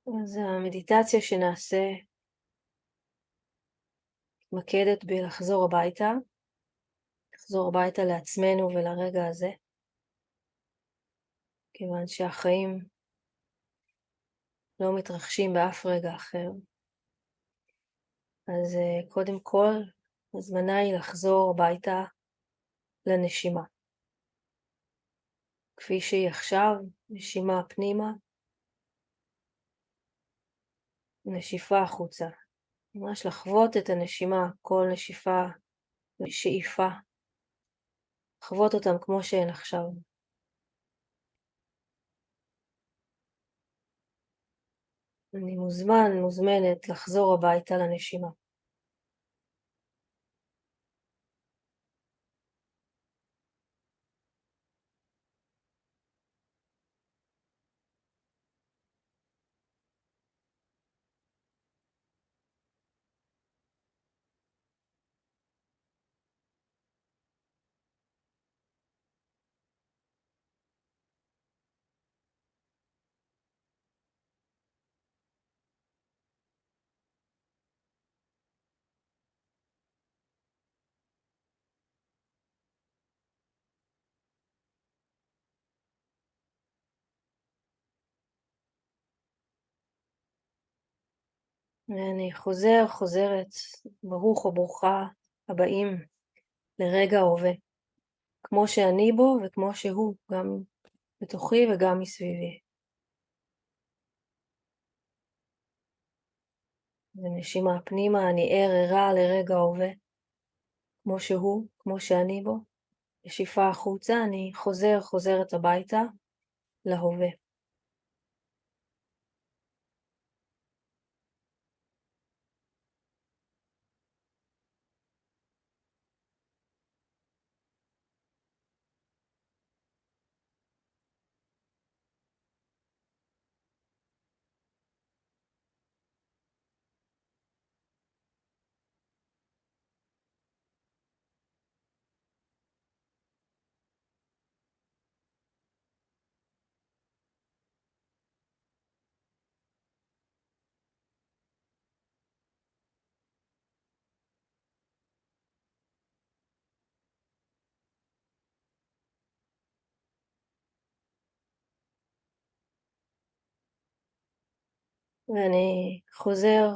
אז המדיטציה שנעשה מתמקדת בלחזור הביתה, לחזור הביתה לעצמנו ולרגע הזה, כיוון שהחיים לא מתרחשים באף רגע אחר. אז קודם כל, הזמנה היא לחזור הביתה לנשימה. כפי שהיא עכשיו, נשימה פנימה, נשיפה החוצה. ממש לחוות את הנשימה, כל נשיפה ושאיפה, לחוות אותם כמו שהן עכשיו. אני מוזמנת לחזור הביתה לנשימה. ואני חוזרת, ברוך או ברוכה הבאים לרגע ההווה, כמו שאני בו וכמו שהוא, גם בתוכי וגם מסביבי. ונשימה פנימה, אני ערה לרגע ההווה, כמו שהוא, כמו שאני בו. נשיפה החוצה, אני חוזרת הביתה להווה. ואני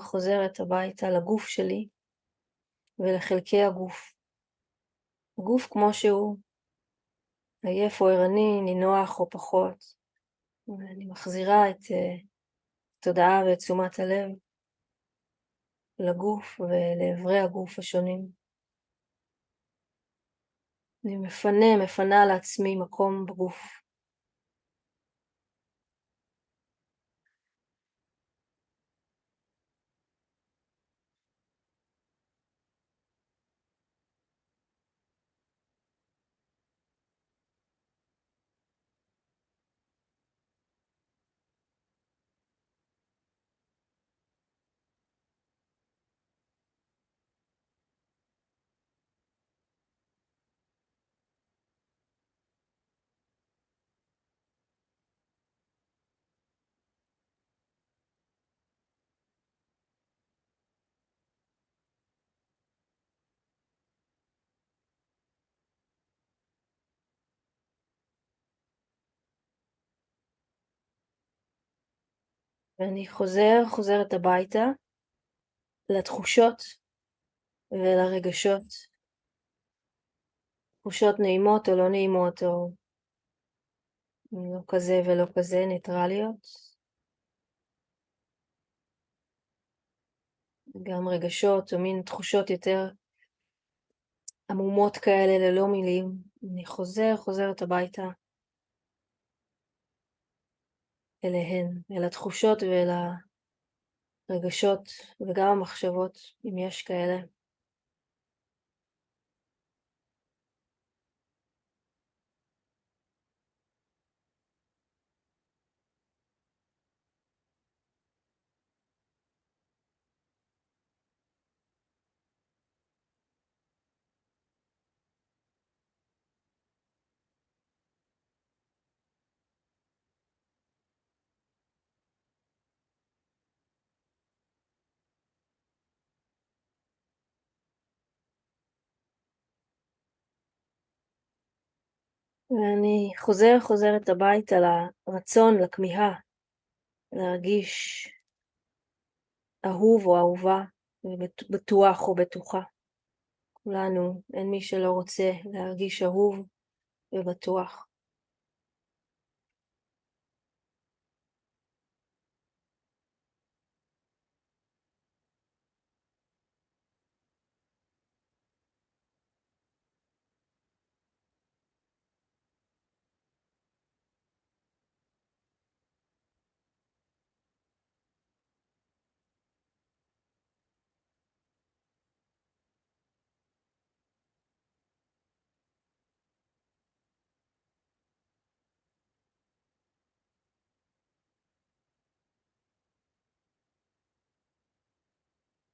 חוזרת הביתה לגוף שלי ולחלקי הגוף. הגוף כמו שהוא, עייף או ערני, נינוח או פחות. ואני מחזירה את התודעה ואת תשומת הלב לגוף ולעברי הגוף השונים. אני מפנה לעצמי מקום בגוף. ואני חוזרת הביתה לתחושות ולרגשות, תחושות נעימות או לא נעימות, או לא כזה ולא כזה, ניטרליות. גם רגשות או מין תחושות יותר עמומות כאלה ללא מילים. אני חוזרת הביתה אליהן, אל התחושות ואל הרגשות וגם המחשבות, אם יש כאלה. ואני חוזרת הביתה לרצון, לכמיהה, להרגיש אהוב או אהובה, בטוח או בטוחה. כולנו, אין מי שלא רוצה להרגיש אהוב ובטוח.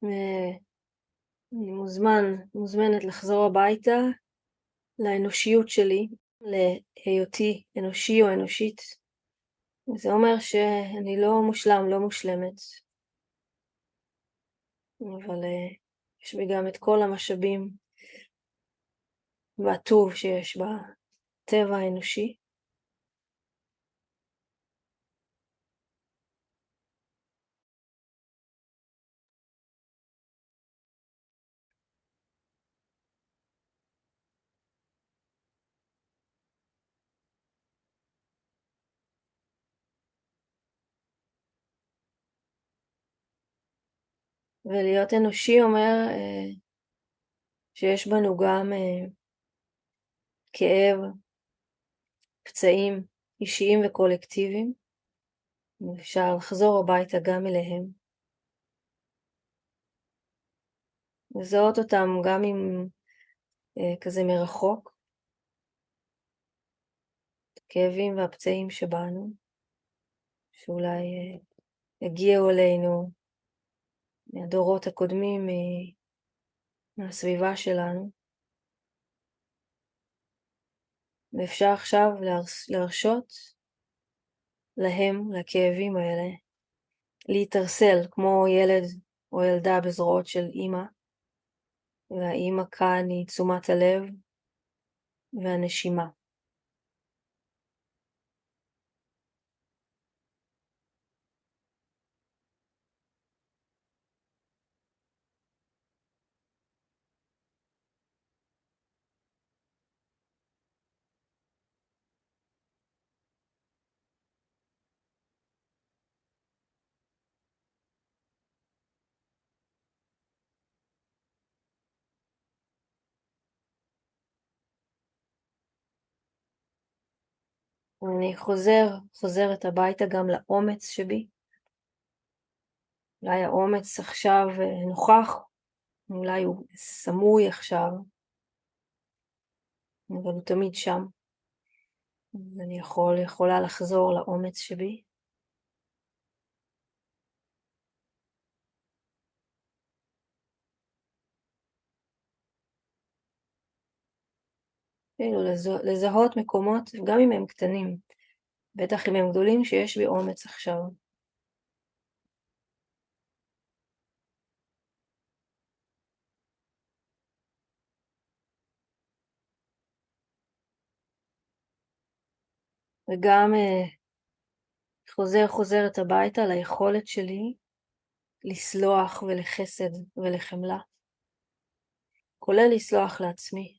ואני מוזמנת לחזור הביתה לאנושיות שלי, להיותי אנושי או אנושית. זה אומר שאני לא מושלם, לא מושלמת, אבל יש בי גם את כל המשאבים והטוב שיש בטבע האנושי. ולהיות אנושי אומר שיש בנו גם כאב, פצעים אישיים וקולקטיביים, ואפשר לחזור הביתה גם אליהם, לזהות אותם גם אם כזה מרחוק, הכאבים והפצעים שבנו, שאולי הגיעו אלינו מהדורות הקודמים, מהסביבה שלנו, ואפשר עכשיו להרשות להם, לכאבים האלה, להתרסל כמו ילד או ילדה בזרועות של אמא, והאמא כאן היא תשומת הלב והנשימה. אני חוזרת הביתה גם לאומץ שבי. אולי האומץ עכשיו נוכח, אולי הוא סמוי עכשיו, אבל הוא תמיד שם. אני יכולה לחזור לאומץ שבי. כאילו לזהות מקומות, גם אם הם קטנים, בטח אם הם גדולים, שיש בי אומץ עכשיו. וגם חוזרת הביתה ליכולת שלי לסלוח ולחסד ולחמלה, כולל לסלוח לעצמי.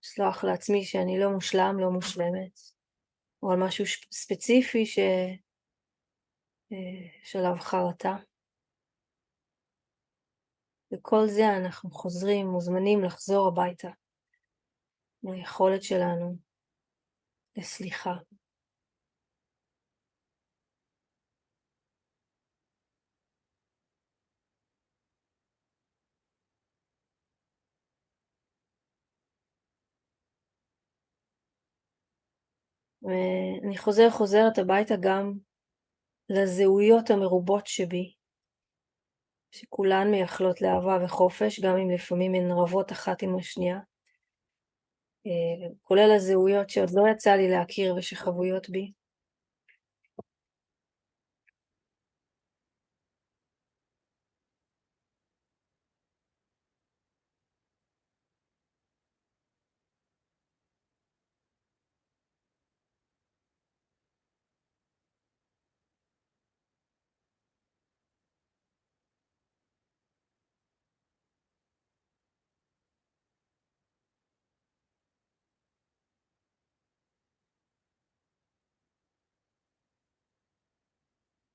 לסלוח לעצמי שאני לא מושלם, לא מושלמת, או על משהו ספציפי שלב חרטה. וכל זה אנחנו מוזמנים לחזור הביתה, ליכולת שלנו לסליחה. ואני חוזרת הביתה גם לזהויות המרובות שבי, שכולן מייחלות לאהבה וחופש, גם אם לפעמים הן רבות אחת עם השנייה, כולל הזהויות שעוד לא יצא לי להכיר ושחבויות בי.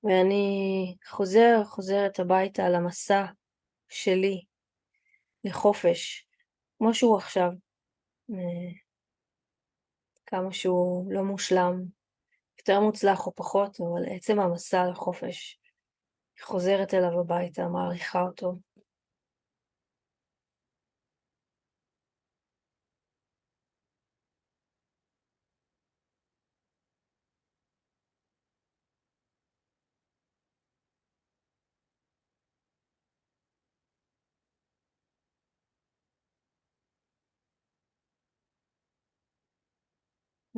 ואני חוזרת הביתה למסע שלי לחופש, כמו שהוא עכשיו, אה, כמה שהוא לא מושלם, יותר מוצלח או פחות, אבל עצם המסע לחופש, חוזרת אליו הביתה, מעריכה אותו.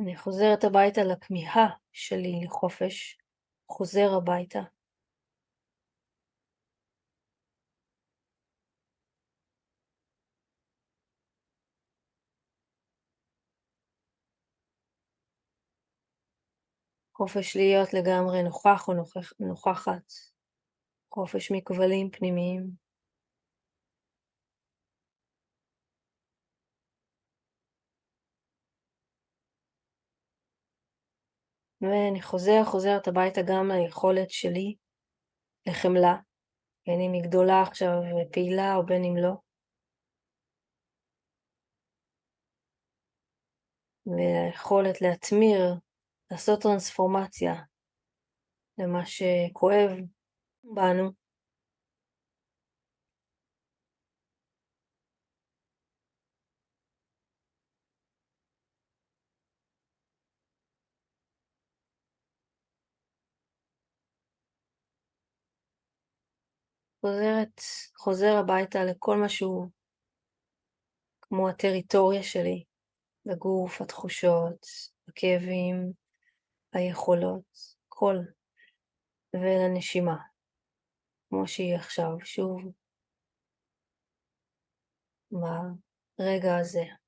אני חוזרת הביתה לכמיהה שלי לחופש, חוזר הביתה. חופש להיות לגמרי נוכח או נוכחת, חופש מכבלים פנימיים. ואני חוזרת הביתה גם ליכולת שלי לחמלה, בין אם היא גדולה עכשיו ופעילה או בין אם לא, והיכולת להתמיר, לעשות טרנספורמציה למה שכואב בנו. חוזר הביתה לכל מה שהוא כמו הטריטוריה שלי, לגוף, התחושות, הכאבים, היכולות, כל, ולנשימה, כמו שהיא עכשיו, שוב, ברגע הזה.